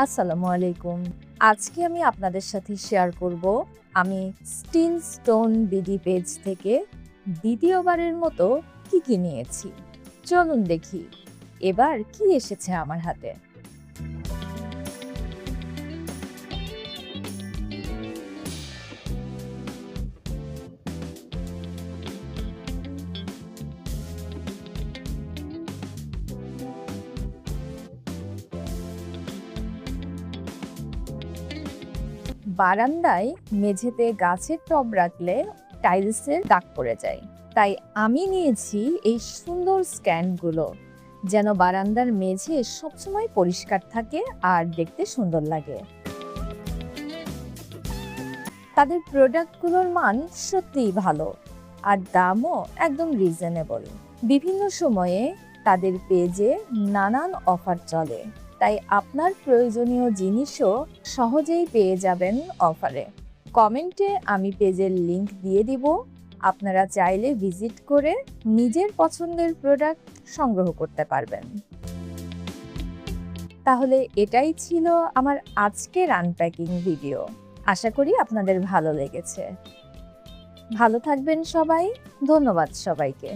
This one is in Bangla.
আসসালামু আলাইকুম। আজকে আমি আপনাদের সাথে শেয়ার করব আমি স্টিল স্টোন বিডি পেজ থেকে দ্বিতীয়বারের মতো কি নিয়েছি। চলুন দেখি এবার কি এসেছে আমার হাতে। বারান্দায় মেঝেতে গাছের টব রাখলে টাইলসের দাগ পড়ে যায়, তাই আমি নিয়েছি এই সুন্দর স্ট্যান্ডগুলো, যেন বারান্দার মেঝে সবসময় পরিষ্কার থাকে আর দেখতে সুন্দর লাগে। তাদের প্রোডাক্টগুলোর মান সত্যিই ভালো আর দামও একদম রিজনেবল। বিভিন্ন সময়ে তাদের পেজে নানান অফার চলে, তাই আপনার প্রয়োজনীয় জিনিসও সহজেই পেয়ে যাবেন অফারে। কমেন্টে আমি পেজের লিংক দিয়ে দিব, আপনারা চাইলে ভিজিট করে নিজের পছন্দের প্রোডাক্ট সংগ্রহ করতে পারবেন। তাহলে এটাই ছিল আমার আজকের আনপ্যাকিং ভিডিও। আশা করি আপনাদের ভালো লেগেছে। ভালো থাকবেন সবাই। ধন্যবাদ সবাইকে।